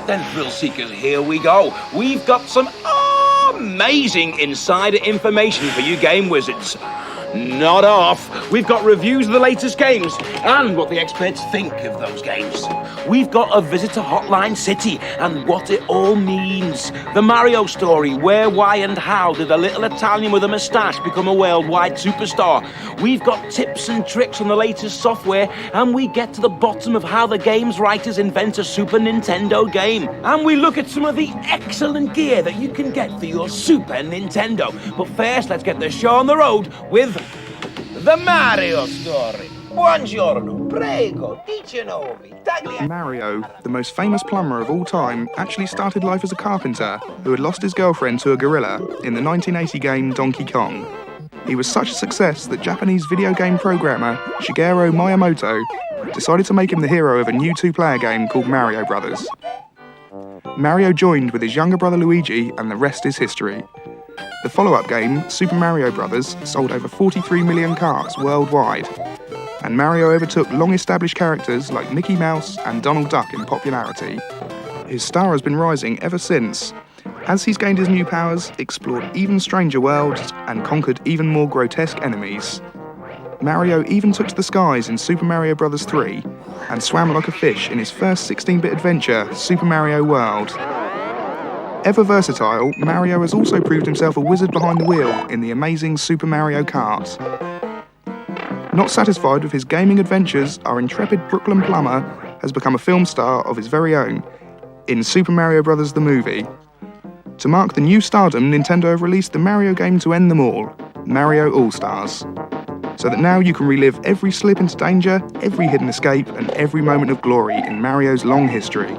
Right then, thrill seekers, here we go. We've got some amazing insider information for you game wizards. Not off. We've got reviews of the latest games and what the experts think of those games. We've got a visit to Hotline City and what it all means. The Mario story, where, why and how did a little Italian with a moustache become a worldwide superstar. We've got tips and tricks on the latest software, and we get to the bottom of how the game's writers invent a Super Nintendo game. And we look at some of the excellent gear that you can get for your Super Nintendo. But first, let's get the show on the road with the Mario story. Buongiorno, prego, dici novi, tagliati. Mario, the most famous plumber of all time, actually started life as a carpenter who had lost his girlfriend to a gorilla in the 1980 game Donkey Kong. He was such a success that Japanese video game programmer Shigeru Miyamoto decided to make him the hero of a new two-player game called Mario Brothers. Mario joined with his younger brother Luigi, and the rest is history. The follow-up game, Super Mario Bros., sold over 43 million carts worldwide, and Mario overtook long-established characters like Mickey Mouse and Donald Duck in popularity. His star has been rising ever since, as he's gained his new powers, explored even stranger worlds, and conquered even more grotesque enemies. Mario even took to the skies in Super Mario Bros. 3, and swam like a fish in his first 16-bit adventure, Super Mario World. Ever versatile, Mario has also proved himself a wizard behind the wheel in the amazing Super Mario Kart. Not satisfied with his gaming adventures, our intrepid Brooklyn plumber has become a film star of his very own in Super Mario Bros. The movie. To mark the new stardom, Nintendo have released the Mario game to end them all, Mario All-Stars, so that now you can relive every slip into danger, every hidden escape, and every moment of glory in Mario's long history.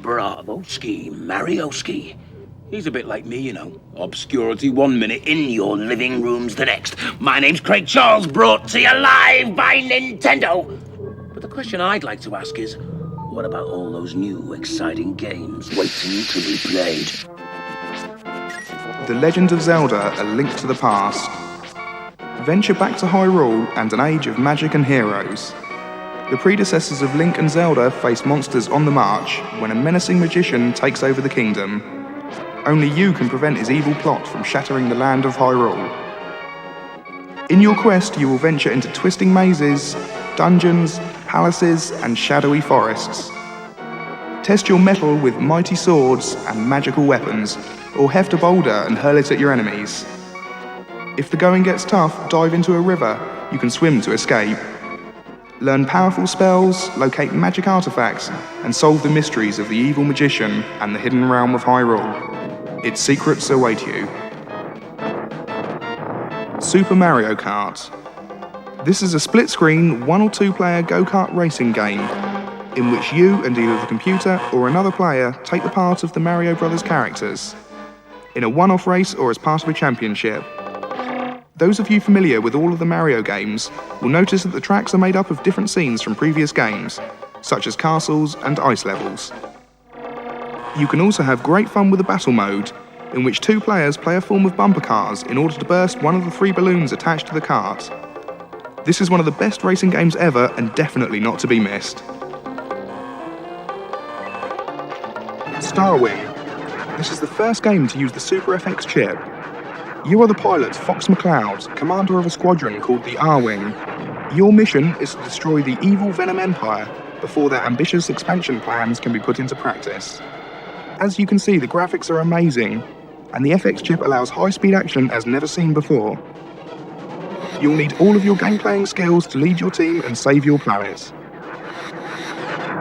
Bravo-ski, Mario-ski. He's a bit like me, you know. Obscurity 1 minute, in your living rooms the next. My name's Craig Charles, brought to you live by Nintendo. But the question I'd like to ask is, what about all those new, exciting games waiting to be played? The Legend of Zelda, A Link to the Past. Venture back to Hyrule and an age of magic and heroes. The predecessors of Link and Zelda face monsters on the march when a menacing magician takes over the kingdom. Only you can prevent his evil plot from shattering the land of Hyrule. In your quest, you will venture into twisting mazes, dungeons, palaces, and shadowy forests. Test your mettle with mighty swords and magical weapons, or heft a boulder and hurl it at your enemies. If the going gets tough, dive into a river. You can swim to escape. Learn powerful spells, locate magic artifacts, and solve the mysteries of the evil magician and the hidden realm of Hyrule. Its secrets await you. Super Mario Kart. This is a split-screen, 1 or 2 player go-kart racing game, in which you and either the computer or another player take the part of the Mario Brothers characters, in a one-off race or as part of a championship. Those of you familiar with all of the Mario games will notice that the tracks are made up of different scenes from previous games, such as castles and ice levels. You can also have great fun with the battle mode, in which 2 players play a form of bumper cars in order to burst one of the 3 balloons attached to the cart. This is one of the best racing games ever and definitely not to be missed. Star Wing. This is the first game to use the Super FX chip. You are the pilot Fox McCloud, commander of a squadron called the R-Wing. Your mission is to destroy the evil Venom Empire before their ambitious expansion plans can be put into practice. As you can see, the graphics are amazing, and the FX chip allows high-speed action as never seen before. You'll need all of your game-playing skills to lead your team and save your planet.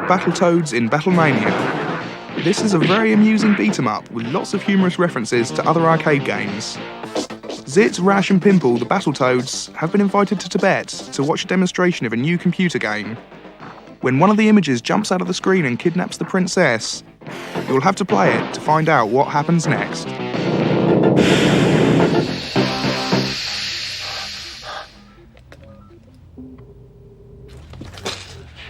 Battletoads in Battlemania. This is a very amusing beat-em-up with lots of humorous references to other arcade games. Zit, Rash and Pimple, the Battletoads, have been invited to Tibet to watch a demonstration of a new computer game. When one of the images jumps out of the screen and kidnaps the princess, you'll have to play it to find out what happens next.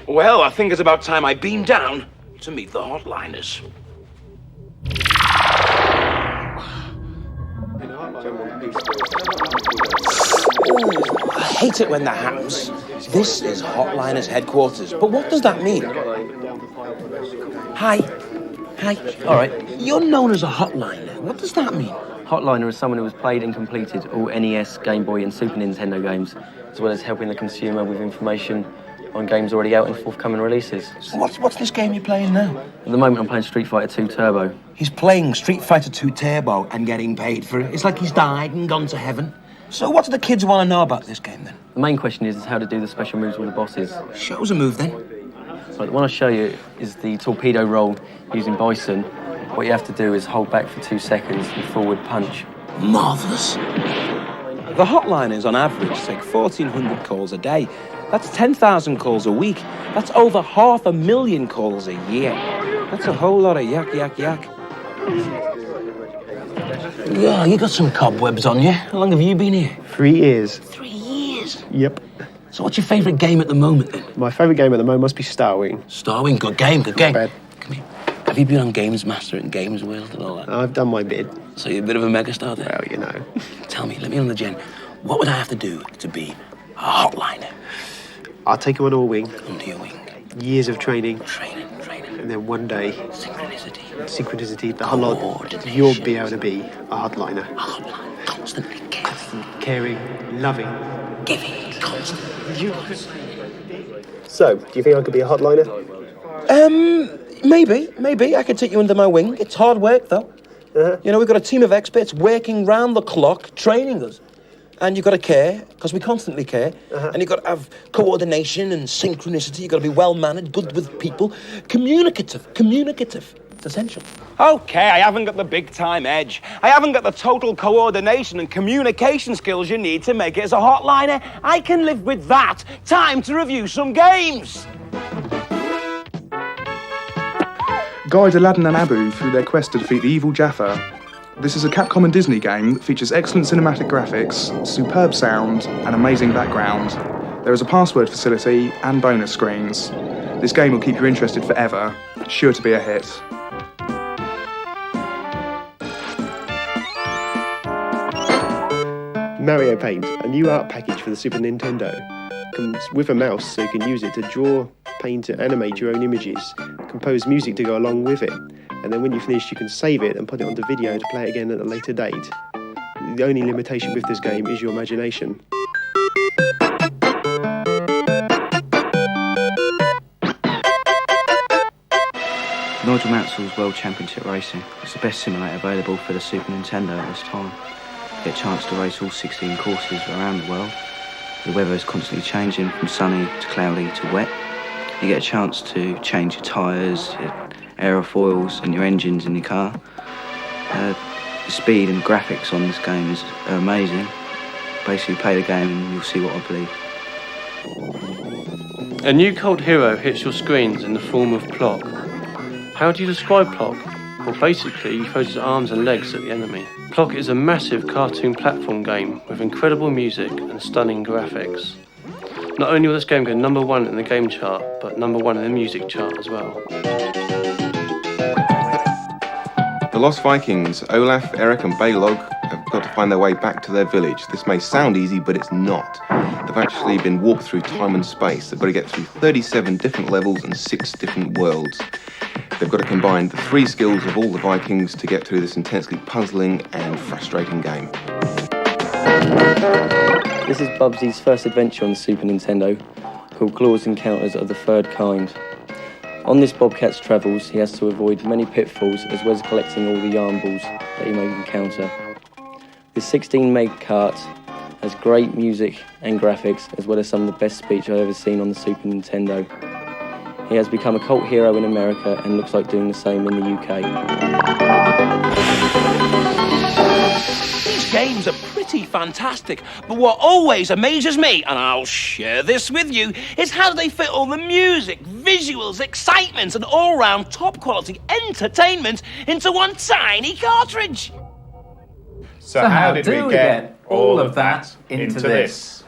Well, I think it's about time I beam down to meet the hotliners. Ooh, I hate it when that happens. This is Hotliner's headquarters, but what does that mean? Hi. Hi. All right. You're known as a hotliner. What does that mean? Hotliner is someone who has played and completed all NES, Game Boy and Super Nintendo games, as well as helping the consumer with information on games already out and forthcoming releases. So what's this game you're playing now? At the moment I'm playing Street Fighter 2 Turbo. He's playing Street Fighter 2 Turbo and getting paid for it. It's like he's died and gone to heaven. So what do the kids want to know about this game then? The main question is how to do the special moves with the bosses. Show us a move then. So the one I'll show you is the torpedo roll using Bison. What you have to do is hold back for 2 seconds and forward punch. Marvellous. The hotliners on average take 1,400 calls a day. That's 10,000 calls a week. That's over 500,000 calls a year. That's a whole lot of yak, yak, yak. Yeah, you got some cobwebs on you. How long have you been here? 3 years. 3 years? Yep. So what's your favourite game at the moment then? My favourite game at the moment must be Starwing. Starwing, good game, good game. Bad. Come here. Have you been on Games Master and Games World and all that? I've done my bid. So you're a bit of a megastar then? Well, you know. Tell me, let me on the gen. What would I have to do to be a hotliner? I'll take you on a wing. Under your wing. Years of training. Training. And then one day, Synchronicity. the whole you'll be able to be a hotliner. A hotline. Constantly caring. Caring, loving. Giving. Constantly. So, do you think I could be a hotliner? Maybe. I could take you under my wing. It's hard work, though. Uh-huh. You know, we've got a team of experts working round the clock, training us. And you've got to care, because we constantly care. Uh-huh. And you've got to have coordination and synchronicity. You've got to be well-mannered, good with people. Communicative. It's essential. Okay, I haven't got the big-time edge. I haven't got the total coordination and communication skills you need to make it as a hotliner. I can live with that. Time to review some games. Guide Aladdin and Abu through their quest to defeat the evil Jaffa. This is a Capcom and Disney game that features excellent cinematic graphics, superb sound, and amazing background. There is a password facility and bonus screens. This game will keep you interested forever. Sure to be a hit. Mario Paint, a new art package for the Super Nintendo. Comes with a mouse so you can use it to draw, paint and animate your own images, compose music to go along with it, and then when you've finished you can save it and put it onto video to play it again at a later date. The only limitation with this game is your imagination. Nigel Mansell's World Championship Racing is the best simulator available for the Super Nintendo at this time. You get a chance to race all 16 courses around the world. The weather is constantly changing from sunny to cloudy to wet. You get a chance to change your tyres, your aerofoils and your engines in your car. The speed and graphics on this game are amazing. Basically play the game and you'll see what I believe. A new cult hero hits your screens in the form of Plock. How do you describe Plock? Well, basically, he throws his arms and legs at the enemy. Plock is a massive cartoon platform game with incredible music and stunning graphics. Not only will this game go #1 in the game chart, but #1 in the music chart as well. The Lost Vikings, Olaf, Eric and Balog have got to find their way back to their village. This may sound easy, but it's not. They've actually been walked through time and space. They've got to get through 37 different levels and 6 different worlds. They've got to combine the 3 skills of all the Vikings to get through this intensely puzzling and frustrating game. This is Bubsy's first adventure on the Super Nintendo, called Claw's Encounters of the Third Kind. On this Bobcat's travels, he has to avoid many pitfalls as well as collecting all the yarn balls that he may encounter. This 16 meg cart has great music and graphics, as well as some of the best speech I've ever seen on the Super Nintendo. He has become a cult hero in America and looks like doing the same in the UK. These games are pretty fantastic, but what always amazes me, and I'll share this with you, is how they fit all the music, visuals, excitement, and all-round top-quality entertainment into one tiny cartridge. So how did we get all of that into this?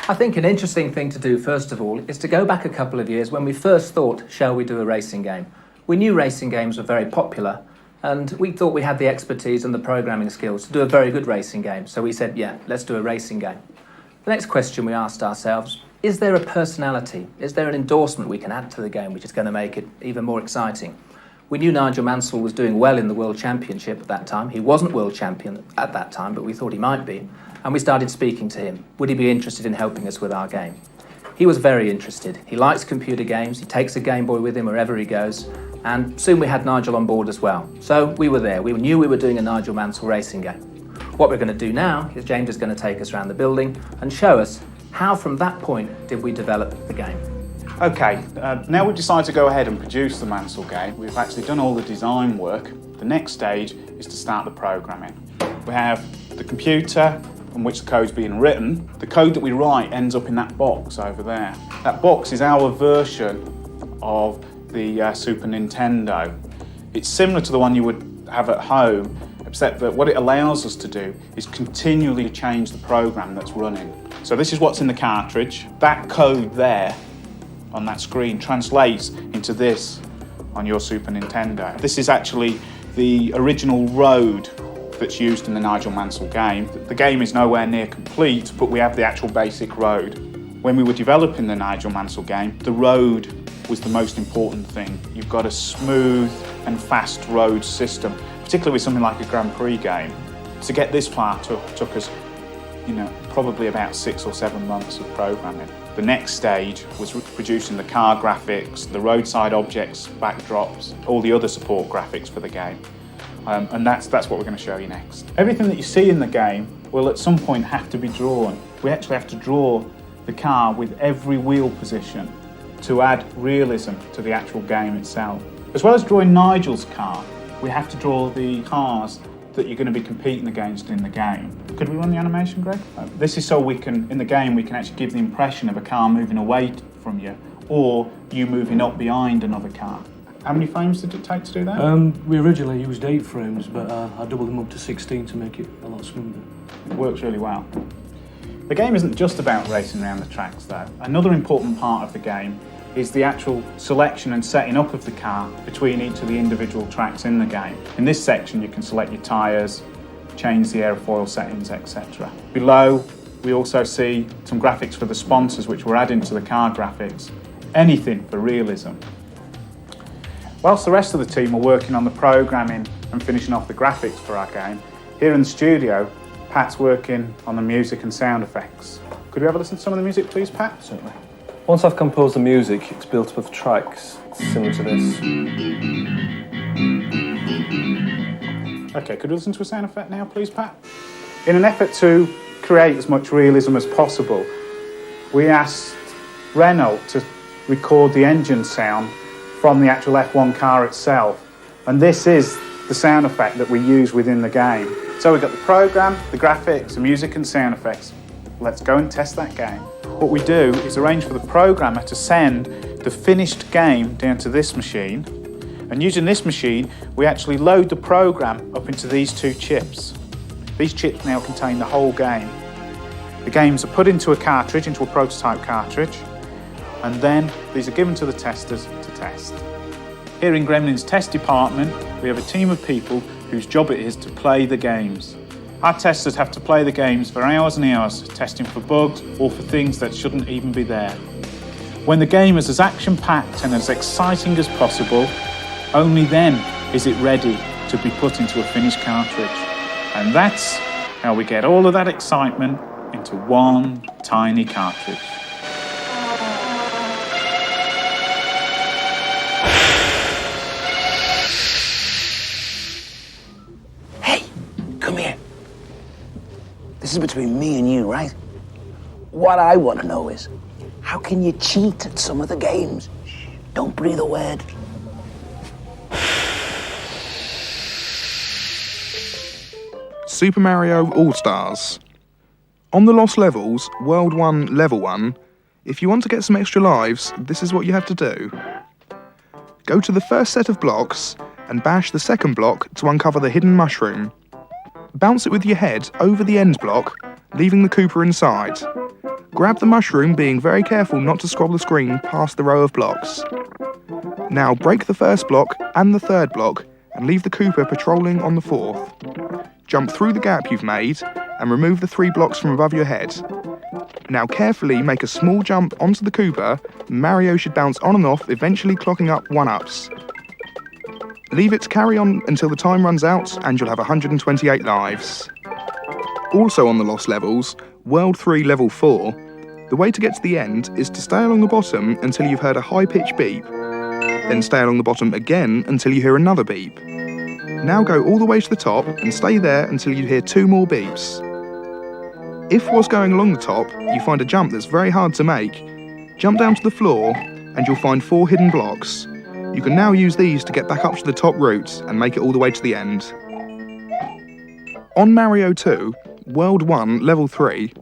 I think an interesting thing to do, first of all, is to go back a couple of years when we first thought, shall we do a racing game? We knew racing games were very popular, and we thought we had the expertise and the programming skills to do a very good racing game. So we said, yeah, let's do a racing game. The next question we asked ourselves, is there a personality? Is there an endorsement we can add to the game which is going to make it even more exciting? We knew Nigel Mansell was doing well in the World Championship at that time. He wasn't World Champion at that time, but we thought he might be. And we started speaking to him. Would he be interested in helping us with our game? He was very interested. He likes computer games. He takes a Game Boy with him wherever he goes. And soon we had Nigel on board as well. So we were there. We knew we were doing a Nigel Mansell racing game. What we're going to do now is James is going to take us around the building and show us how from that point did we develop the game. Okay, now we've decided to go ahead and produce the Mansell game. We've actually done all the design work. The next stage is to start the programming. We have the computer on which the code's being written. The code that we write ends up in that box over there. That box is our version of the Super Nintendo. It's similar to the one you would have at home, except that what it allows us to do is continually change the program that's running. So this is what's in the cartridge. That code there on that screen translates into this on your Super Nintendo. This is actually the original road that's used in the Nigel Mansell game. The game is nowhere near complete, but we have the actual basic road. When we were developing the Nigel Mansell game, the road was the most important thing. You've got a smooth and fast road system, particularly with something like a Grand Prix game. To get this far took us, probably about 6 or 7 months of programming. The next stage was producing the car graphics, the roadside objects, backdrops, all the other support graphics for the game. And that's what we're going to show you next. Everything that you see in the game will at some point have to be drawn. We actually have to draw the car with every wheel position to add realism to the actual game itself. As well as drawing Nigel's car, we have to draw the cars that you're going to be competing against in the game. Could we run the animation, Greg? This is so in the game, we can actually give the impression of a car moving away from you, or you moving up behind another car. How many frames did it take to do that? We originally used 8 frames, but I doubled them up to 16 to make it a lot smoother. It works really well. The game isn't just about racing around the tracks, though. Another important part of the game is the actual selection and setting up of the car between each of the individual tracks in the game. In this section, you can select your tyres, change the airfoil settings, etc. Below, we also see some graphics for the sponsors which we're adding to the car graphics. Anything for realism. Whilst the rest of the team are working on the programming and finishing off the graphics for our game, here in the studio, Pat's working on the music and sound effects. Could we have a listen to some of the music, please, Pat? Certainly. Once I've composed the music, it's built up of tracks similar to this. Okay, could we listen to a sound effect now, please, Pat? In an effort to create as much realism as possible, we asked Renault to record the engine sound from the actual F1 car itself. And this is the sound effect that we use within the game. So we've got the program, the graphics, the music and sound effects. Let's go and test that game. What we do is arrange for the programmer to send the finished game down to this machine. And using this machine, we actually load the program up into these 2 chips. These chips now contain the whole game. The games are put into a cartridge, into a prototype cartridge, and then these are given to the testers to test. Here in Gremlin's test department, we have a team of people whose job it is to play the games. Our testers have to play the games for hours and hours, testing for bugs or for things that shouldn't even be there. When the game is as action-packed and as exciting as possible, only then is it ready to be put into a finished cartridge. And that's how we get all of that excitement into one tiny cartridge. Hey, come here. This is between me and you, right? What I want to know is, how can you cheat at some of the games? Don't breathe a word. Super Mario All-Stars. On the Lost Levels, World 1, Level 1, if you want to get some extra lives, this is what you have to do. Go to the first set of blocks and bash the second block to uncover the hidden mushroom. Bounce it with your head over the end block, leaving the Koopa inside. Grab the mushroom, being very careful not to scroll the screen past the row of blocks. Now break the first block and the third block and leave the Koopa patrolling on the fourth. Jump through the gap you've made and remove the 3 blocks from above your head. Now carefully make a small jump onto the Koopa. Mario should bounce on and off, eventually clocking up 1-ups. Leave it to carry on until the time runs out and you'll have 128 lives. Also on the lost levels, World 3 Level 4, the way to get to the end is to stay along the bottom until you've heard a high-pitched beep. Then stay along the bottom again until you hear another beep. Now go all the way to the top and stay there until you hear 2 more beeps. If whilst going along the top, you find a jump that's very hard to make, jump down to the floor and you'll find 4 hidden blocks. You can now use these to get back up to the top route and make it all the way to the end. On Mario 2, World 1, Level 3,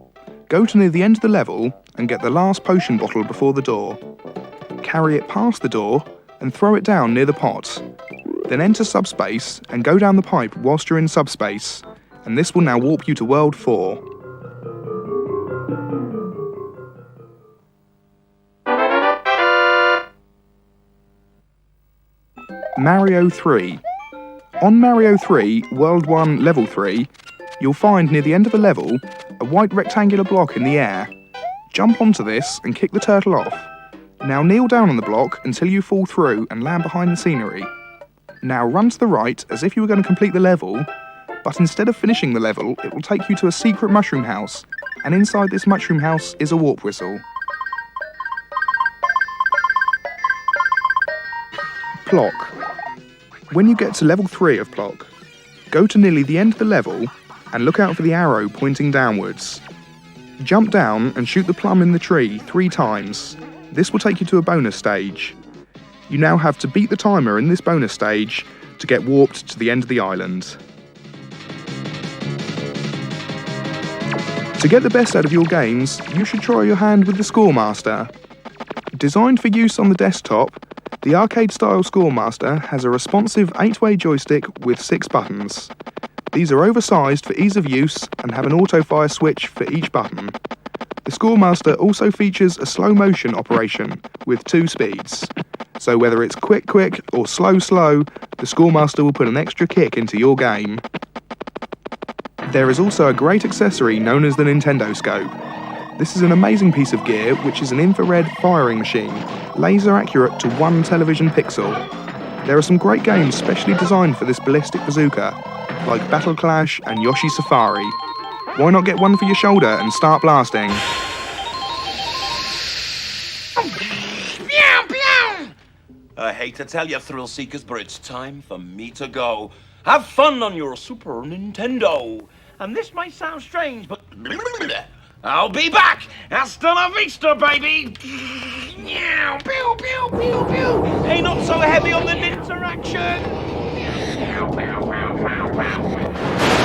go to near the end of the level and get the last potion bottle before the door. Carry it past the door and throw it down near the pot. Then enter subspace and go down the pipe whilst you're in subspace, and this will now warp you to World 4. Mario 3. On Mario 3, World 1, Level 3, you'll find near the end of a level a white rectangular block in the air. Jump onto this and kick the turtle off. Now kneel down on the block until you fall through and land behind the scenery. Now run to the right as if you were going to complete the level, but instead of finishing the level, it will take you to a secret mushroom house, and inside this mushroom house is a warp whistle. Plock. When you get to level 3 of Plock, go to nearly the end of the level and look out for the arrow pointing downwards. Jump down and shoot the plum in the tree 3 times. This will take you to a bonus stage. You now have to beat the timer in this bonus stage to get warped to the end of the island. To get the best out of your games, you should try your hand with the Scoremaster. Designed for use on the desktop, the arcade-style Scoremaster has a responsive 8-way joystick with 6 buttons. These are oversized for ease of use and have an auto-fire switch for each button. The Scoremaster also features a slow-motion operation with 2 speeds. So whether it's quick or slow, the Scoremaster will put an extra kick into your game. There is also a great accessory known as the Nintendo Scope. This is an amazing piece of gear which is an infrared firing machine, laser accurate to 1 television pixel. There are some great games specially designed for this ballistic bazooka, like Battle Clash and Yoshi Safari. Why not get one for your shoulder and start blasting? I hate to tell you, thrill seekers, but it's time for me to go. Have fun on your Super Nintendo. And this might sound strange, but I'll be back. Hasta la vista, baby. Pew, pew, pew, pew. Hey, not so heavy on the interaction. Pew, pew, pew, pew, pew.